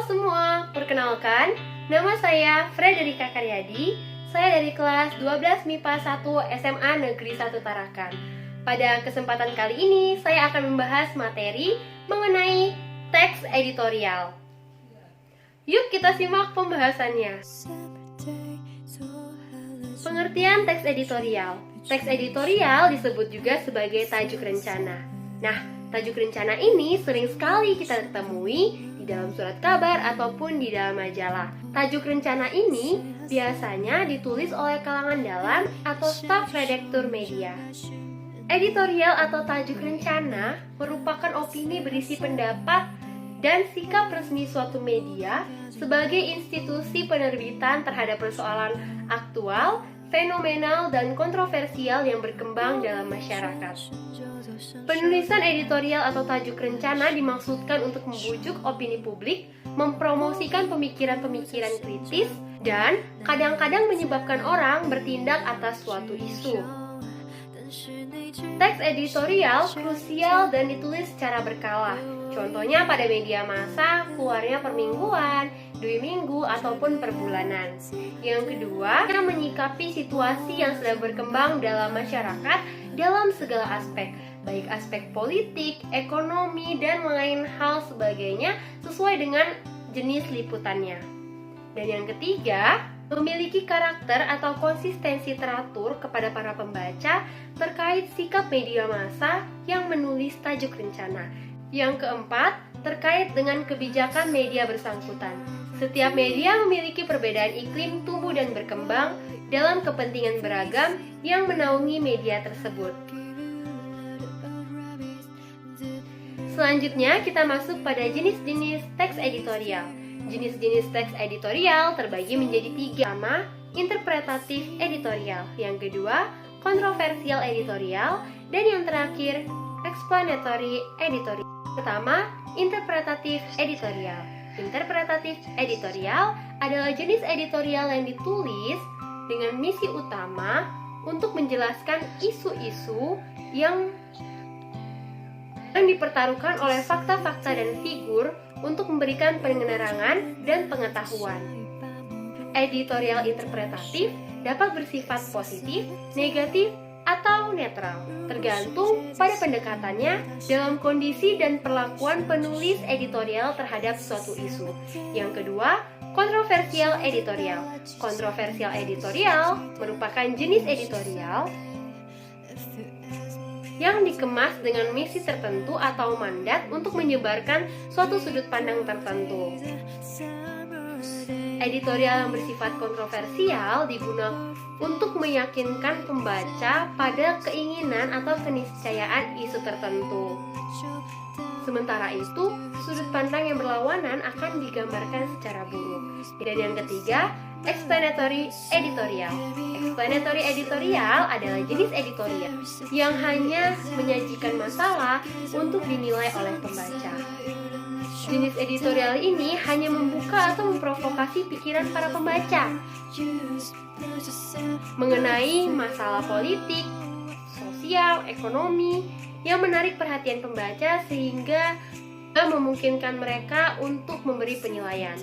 semua, perkenalkan, nama saya Frederika Karyadi. Saya dari kelas 12 MIPA 1 SMA Negeri 1 Tarakan. Pada kesempatan kali ini, saya akan membahas materi mengenai teks editorial. Yuk kita simak pembahasannya. Pengertian teks editorial. Teks editorial disebut juga sebagai tajuk rencana. Nah, tajuk rencana ini sering sekali kita temui di dalam surat kabar ataupun di dalam majalah. Tajuk rencana ini biasanya ditulis oleh kalangan dalam atau staf redaktur media. Editorial atau tajuk rencana merupakan opini berisi pendapat dan sikap resmi suatu media sebagai institusi penerbitan terhadap persoalan aktual, fenomenal, dan kontroversial yang berkembang dalam masyarakat. Penulisan editorial atau tajuk rencana dimaksudkan untuk membujuk opini publik, mempromosikan pemikiran-pemikiran kritis, dan kadang-kadang menyebabkan orang bertindak atas suatu isu. Teks editorial krusial dan ditulis secara berkala. Contohnya pada media massa, keluarnya per mingguan, 2 minggu, ataupun per bulanan. Yang kedua, menyikapi situasi yang sedang berkembang dalam masyarakat dalam segala aspek, baik aspek politik, ekonomi, dan lain hal sebagainya sesuai dengan jenis liputannya. Dan yang ketiga, memiliki karakter atau konsistensi teratur kepada para pembaca terkait sikap media massa yang menulis tajuk rencana. Yang keempat, terkait dengan kebijakan media bersangkutan. Setiap media memiliki perbedaan iklim tumbuh dan berkembang dalam kepentingan beragam yang menaungi media tersebut. Selanjutnya kita masuk pada jenis-jenis teks editorial. Jenis-jenis teks editorial terbagi menjadi 3. Pertama, interpretatif editorial. Yang kedua, kontroversial editorial. Dan yang terakhir, explanatory editorial. Pertama, interpretatif editorial. Interpretatif editorial adalah jenis editorial yang ditulis dengan misi utama untuk menjelaskan isu-isu yang dipertaruhkan oleh fakta-fakta dan figur untuk memberikan penerangan dan pengetahuan. Editorial interpretatif dapat bersifat positif, negatif, atau netral, tergantung pada pendekatannya dalam kondisi dan perlakuan penulis editorial terhadap suatu isu. Yang kedua, kontroversial editorial. Kontroversial editorial merupakan jenis editorial yang dikemas dengan misi tertentu atau mandat untuk menyebarkan suatu sudut pandang tertentu. Editorial yang bersifat kontroversial digunakan untuk meyakinkan pembaca pada keinginan atau keniscayaan isu tertentu. Sementara itu, sudut pandang yang berlawanan akan digambarkan secara buruk. Dan yang ketiga, explanatory editorial. Explanatory editorial adalah jenis editorial yang hanya menyajikan masalah untuk dinilai oleh pembaca. Jenis editorial ini hanya membuka atau memprovokasi pikiran para pembaca mengenai masalah politik, sosial, ekonomi yang menarik perhatian pembaca sehingga memungkinkan mereka untuk memberi penilaian.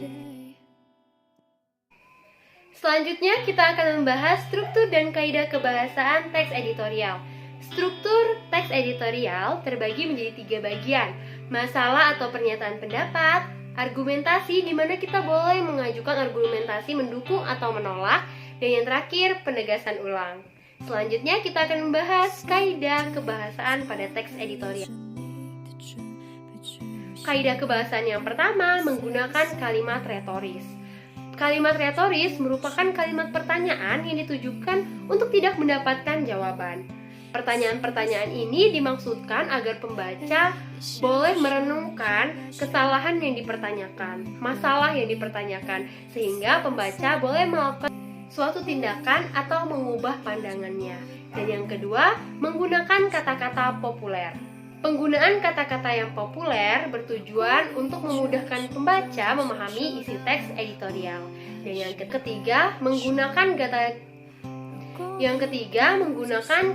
Selanjutnya kita akan membahas struktur dan kaidah kebahasaan teks editorial. Struktur teks editorial terbagi menjadi 3 bagian. Masalah atau pernyataan pendapat, argumentasi di mana kita boleh mengajukan argumentasi mendukung atau menolak, dan yang terakhir penegasan ulang. Selanjutnya kita akan membahas kaidah kebahasaan pada teks editorial. Kaidah kebahasaan yang pertama menggunakan kalimat retoris. Kalimat retoris merupakan kalimat pertanyaan yang ditujukan untuk tidak mendapatkan jawaban. Pertanyaan-pertanyaan ini dimaksudkan agar pembaca boleh merenungkan kesalahan yang dipertanyakan, masalah yang dipertanyakan, sehingga pembaca boleh melakukan suatu tindakan atau mengubah pandangannya. Dan yang kedua, menggunakan kata-kata populer. Penggunaan kata-kata yang populer bertujuan untuk memudahkan pembaca memahami isi teks editorial. Dan yang ketiga, menggunakan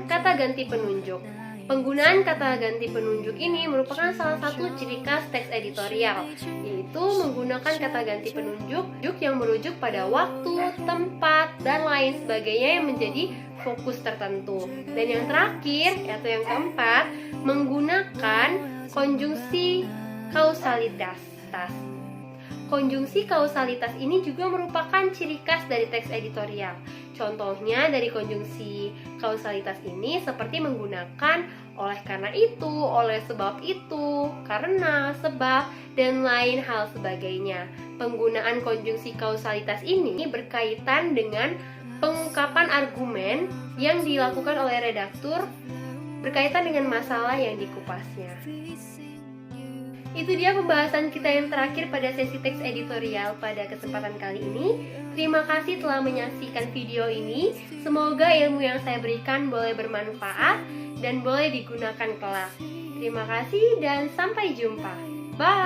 kata ganti penunjuk. Penggunaan kata ganti penunjuk ini merupakan salah satu ciri khas teks editorial, yaitu menggunakan kata ganti penunjuk yang merujuk pada waktu, tempat, dan lain sebagainya yang menjadi fokus tertentu. Dan yang terakhir, yaitu yang keempat, menggunakan konjungsi kausalitas. Konjungsi kausalitas ini juga merupakan ciri khas dari teks editorial. Contohnya dari konjungsi kausalitas ini seperti menggunakan oleh karena itu, oleh sebab itu, karena, sebab, dan lain hal sebagainya. Penggunaan konjungsi kausalitas ini berkaitan dengan pengungkapan argumen yang dilakukan oleh redaktur berkaitan dengan masalah yang dikupasnya. Itu dia pembahasan kita yang terakhir pada sesi teks editorial pada kesempatan kali ini. Terima kasih telah menyaksikan video ini. Semoga ilmu yang saya berikan boleh bermanfaat dan boleh digunakan kelak. Terima kasih dan sampai jumpa. Bye!